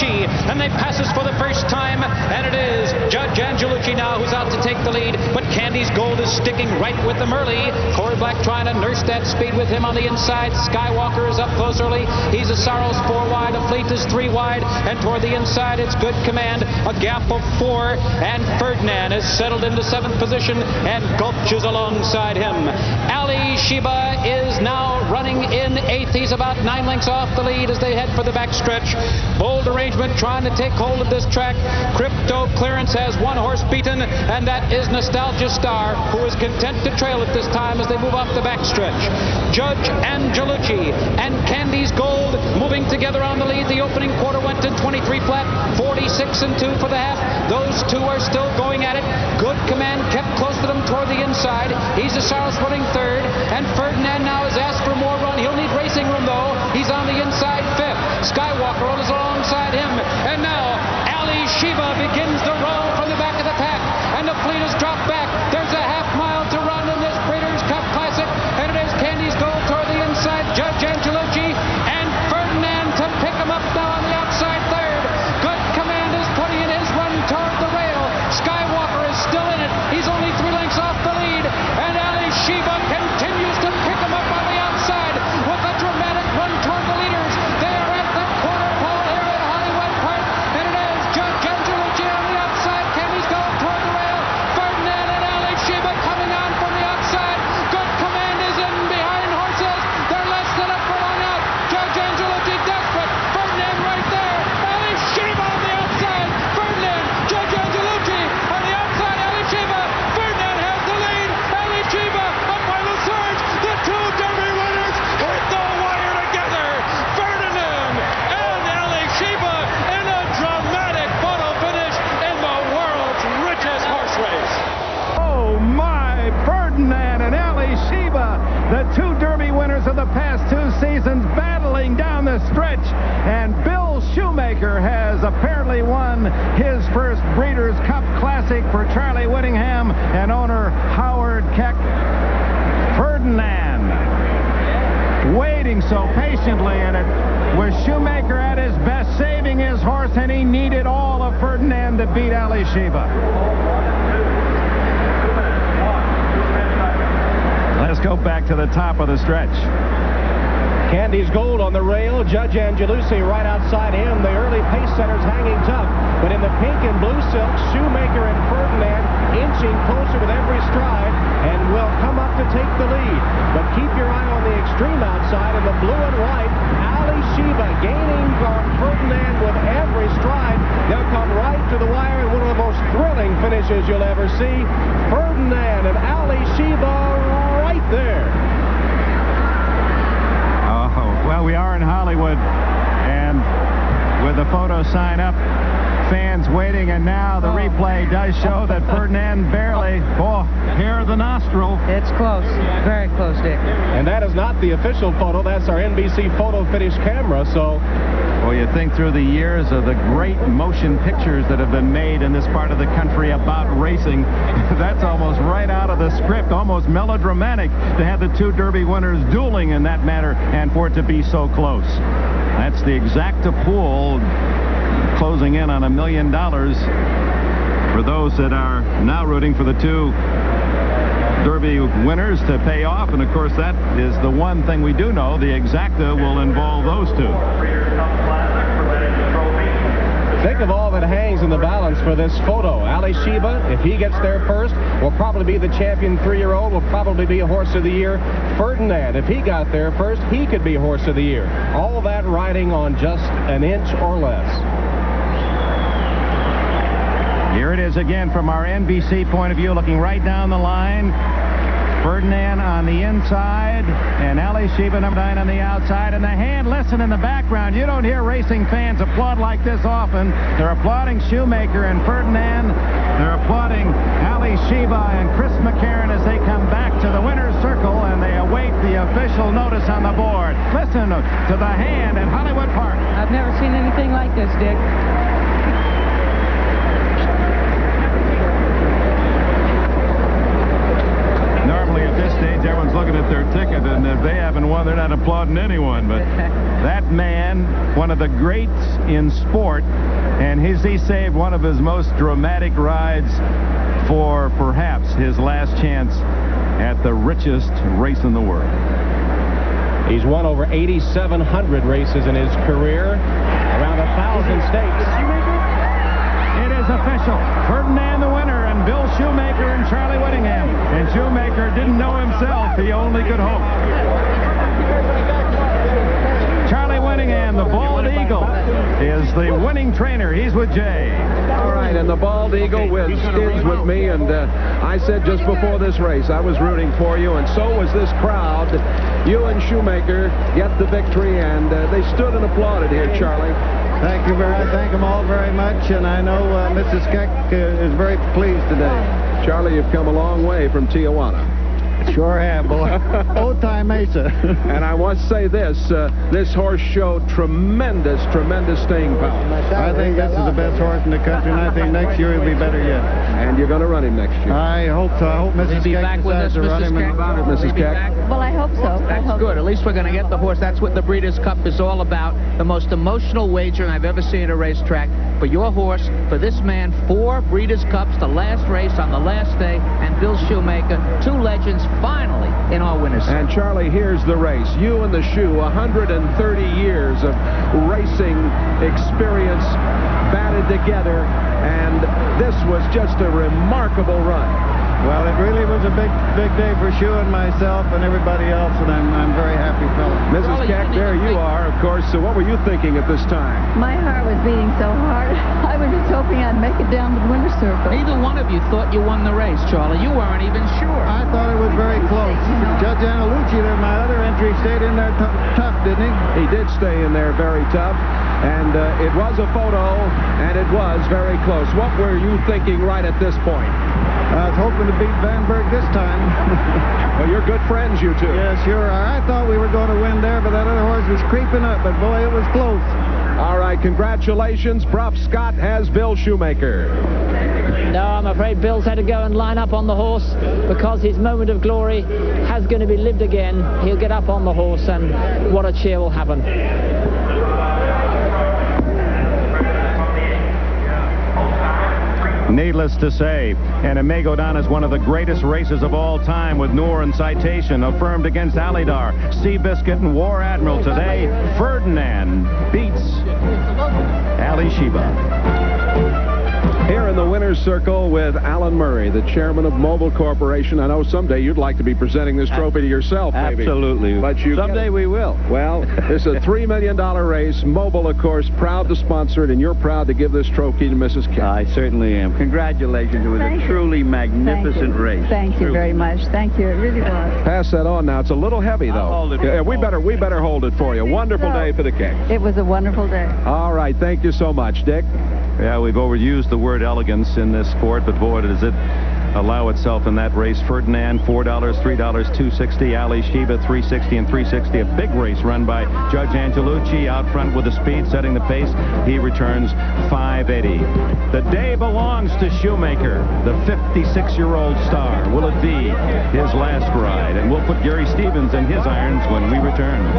Angelucci, and they passes for the first time, and it is Judge Angelucci now who's out to take the lead, but Candy's Gold is sticking right with them early. Corey Black trying to nurse that speed with him on the inside. Skywalker is up close early. He's a Sorrows 4 wide, a Fleet is 3 wide, and toward the inside it's Good Command, a gap of 4, and Ferdinand is settled into 7th position, and Gulch is alongside him. Alysheba is now running in 8th. He's about 9 lengths off the lead as they head for the backstretch. Bold Arrangement trying to take hold of this track. Crypto Clearance has 1 horse beaten, and that is Nostalgia Star, who is content to trail at this time as they move off the backstretch. Judge Angelucci and Candy's Gold moving together on the lead. The opening quarter went in 23 flat, 46 and 2 for the half. Those two are still going at it. Good Command kept close to them toward the inside. He's a Sorrows running 3rd, and Ferdinand now has asked for more run. He'll need racing room though. He's on the inside 5th. Skywalker is alongside him, and now Alysheba begins to roll from the back of the pack, and the Fleet has dropped back. There's a half mile to run in this Breeders Cup Classic, and it is Candy's Gold toward the inside, Judge Angelucci, and Ferdinand to pick him up now on the outside 3rd. Good Command is putting in his run toward the rail. Skywalker is still in it. He's only 3 lengths off the lead, and Alysheba continues to pick him up on the outside with a dramatic run toward the leaders. They are at the quarter pole here at Hollywood Park, and it is Judge Angelucci on the outside. Candy's Gold toward the rail. Ferdinand and Alysheba coming on from the outside. Good Command is in behind horses. They're less than a furlong out. Judge Angelucci desperate. Ferdinand right there. Alysheba on the outside. Ferdinand. Judge Angelucci on the outside. Alysheba. Ferdinand has the lead. Alysheba up by the surge. The 2 Derby winners hit the wire together. Ferdinand and Alysheba in a dramatic photo finish in the world's richest horse race. Oh my, Ferdinand and Alysheba, the 2 Derby winners of the past 2 seasons, battling down the stretch, and Bill Shoemaker has apparently won his first Breeders' Cup Classic for Charlie Whittingham and owner Howard Keck. Ferdinand waiting so patiently, and it was Shoemaker at his best, saving his horse, and he needed all of Ferdinand to beat Alysheba. Let's go back to the top of the stretch. Candy's Gold on the rail. Judge Angelucci right outside him. The early pace setters hanging tough. But in the pink and blue silk, Shoemaker and Ferdinand inching closer with every stride and will come up to take the lead. But keep your eye on the extreme outside in the blue and white. Alysheba gaining on Ferdinand with every stride. They'll come right to the wire in one of the most thrilling finishes you'll ever see. Ferdinand and Alysheba right there. Well, we are in Hollywood, and with the photo sign up, fans waiting, and now the replay does show that Ferdinand barely, hair the nostril. It's close, very close, Dick. And that is not the official photo. That's our NBC photo finish camera, so... Well, you think through the years of the great motion pictures that have been made in this part of the country about racing, that's almost right out of the script, almost melodramatic to have the 2 Derby winners dueling in that manner and for it to be so close. That's the exacta pool closing in on $1 million for those that are now rooting for the 2 Derby winners to pay off, and of course that is the one thing we do know. The exacta will involve those 2. Think of all that hangs in the balance for this photo. Alysheba, if he gets there first, will probably be the champion 3-year-old, will probably be a horse of the year. Ferdinand, if he got there first, he could be horse of the year. All that riding on just an inch or less. Here it is again from our NBC point of view, looking right down the line. Ferdinand on the inside, and Alysheba number 9 on the outside, and the hand, listen in the background. You don't hear racing fans applaud like this often. They're applauding Shoemaker and Ferdinand. They're applauding Alysheba and Chris McCarron as they come back to the winner's circle, and they await the official notice on the board. Listen to the hand at Hollywood Park. I've never seen anything like this, Dick. Normally at this stage, everyone's looking at their ticket, and if they haven't won, they're not not applauding anyone, but that man, one of the greats in sport, and he saved one of his most dramatic rides for perhaps his last chance at the richest race in the world. He's won over 8,700 races in his career, around 1,000 stakes. It is official. Ferdinand the winner, and Bill Shoemaker and Charlie Whittingham. And Shoemaker didn't know himself. He only could hope. Charlie Whittingham, the bald eagle, is the winning trainer. He's with Jay. All right, and the bald eagle is with me, and I said just before this race I was rooting for you, and so was this crowd. You and Shoemaker get the victory, and they stood and applauded here, Charlie. Thank you I thank them all very much, and I know Mrs. Keck is very pleased today. Charlie, you've come a long way from Tijuana. Sure have, boy. Old time Mesa. And I must say this horse showed tremendous staying power. I think this is the best horse in the country, and I think next year he'll be better yet. And you're going to run him next year. I hope so. I hope Mrs. Keck decides to run him. Mrs. Keck? Well, I hope so. That's good. At least we're going to get the horse. That's what the Breeders' Cup is all about. The most emotional wagering I've ever seen at a racetrack. For your horse, for this man, 4 Breeders' Cups, the last race on the last day, and Bill Shoemaker, 2 legends finally in our winners. And Charlie, here's the race. You and the shoe, 130 years of racing experience batted together, and this was just a remarkable run. Well, it really was a big day for Shoe and myself and everybody else, and I'm very happy, fella. Mrs. Keck, there you are, of course. So what were you thinking at this time? My heart was beating so hard, I was just hoping I'd make it down to the winner's circle. Neither one of you thought you won the race, Charlie. You weren't even sure. I thought it was very close. Judge Analucci, my other entry, stayed in there tough, didn't he? He did stay in there very tough, and it was a photo, and it was very close. What were you thinking right at this point? I was hoping to beat Van Berg this time. Well, you're good friends, you two. Yeah, sure. I thought we were going to win there, but that other horse was creeping up, but boy, it was close. All right, congratulations. Prof. Scott has Bill Shoemaker. No, I'm afraid Bill's had to go and line up on the horse because his moment of glory has going to be lived again. He'll get up on the horse, and what a cheer will happen. Needless to say, and it may go down as one of the greatest races of all time, with Noor and Citation affirmed against Alidar, Seabiscuit and War Admiral. Today, Ferdinand beats Alysheba. Here in the winner's circle with Alan Murray, the chairman of Mobil Corporation. I know someday you'd like to be presenting this trophy to yourself, maybe. Absolutely. But someday we will. Well, it's a $3 million race. Mobil, of course, proud to sponsor it, and you're proud to give this trophy to Mrs. Keck. I certainly am. Congratulations. It was a truly magnificent race. Thank you very much. Thank you. It really was. Pass that on now. It's a little heavy, though. I'll hold it. Yeah, we better hold it for you. Wonderful day for the Kecks. It was a wonderful day. All right. Thank you so much, Dick. Yeah, we've overused the word elegance in this sport, but boy, does it allow itself in that race. Ferdinand, $4, $3, $2.60. Alysheba, $3.60 and $3.60. A big race run by Judge Angelucci out front with the speed, setting the pace. He returns $5.80. The day belongs to Shoemaker, the 56-year-old star. Will it be his last ride? And we'll put Gary Stevens in his irons when we return.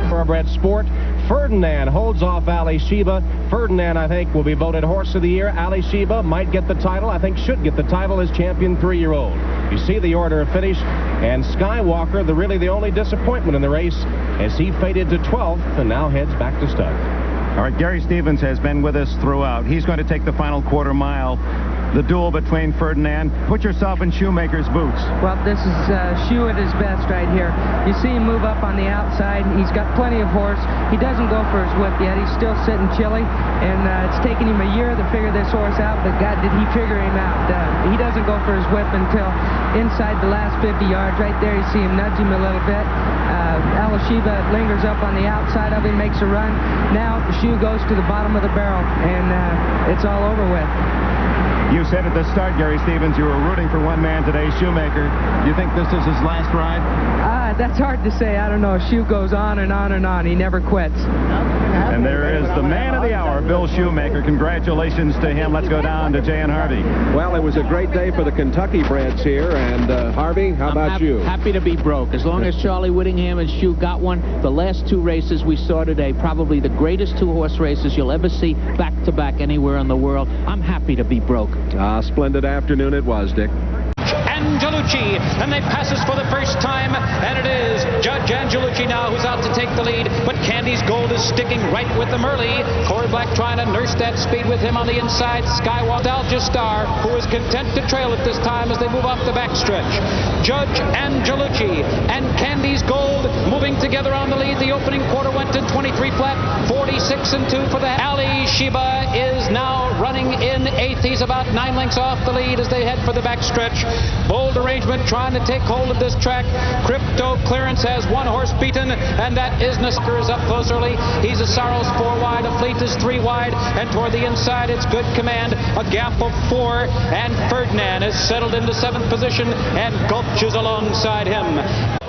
Thoroughbred sport. Ferdinand holds off Alysheba. Ferdinand, I think, will be voted Horse of the Year. Alysheba might get the title. I think should get the title as champion 3-year-old. You see the order of finish. And Skywalker, really the only disappointment in the race, as he faded to 12th and now heads back to stud. All right, Gary Stevens has been with us throughout. He's going to take the final quarter mile. The duel between Ferdinand. Put yourself in Shoemaker's boots. Well, this is Shoe at his best right here. You see him move up on the outside. He's got plenty of horse. He doesn't go for his whip yet. He's still sitting chilly, and it's taken him a year to figure this horse out, but God, did he figure him out. He doesn't go for his whip until inside the last 50 yards. Right there, you see him nudge him a little bit. Alysheba lingers up on the outside of him, makes a run. Now, Shoe goes to the bottom of the barrel, and it's all over with. You said at the start, Gary Stevens, you were rooting for one man today, Shoemaker. Do you think this is his last ride? That's hard to say. I don't know. Shoe goes on and on and on. He never quits. And there is the man of the hour, Bill Shoemaker. Congratulations to him. Let's go down to J.N. Harvey. Well, it was a great day for the Kentucky breds here. And Harvey, how about you? Happy to be broke. As long as Charlie Whittingham and Shoe got one, the last two races we saw today, probably the greatest two-horse races you'll ever see back-to-back anywhere in the world. I'm happy to be broke. Splendid afternoon it was, Dick. Angelucci, and they passes for the first time, and it is Judge Angelucci now who's out to take the lead, but Candy's Gold is sticking right with them early. Corey Black trying to nurse that speed with him on the inside. Skywalk Star, who is content to trail at this time as they move off the backstretch. Judge Angelucci and Candy's Gold moving together on the lead. The opening quarter went to 23 flat, 46-2 for the Alysheba is now running in eighth. He's about 9 lengths off the lead as they head for the backstretch. Bold arrangement trying to take hold of this track. Crypto Clearance has one horse beaten, and that is Nusker is up close early. He's a Sorrows 4 wide, a Fleet is 3 wide, and toward the inside it's Good Command, a gap of 4, and Ferdinand is settled into 7th position, and Gulch is alongside him.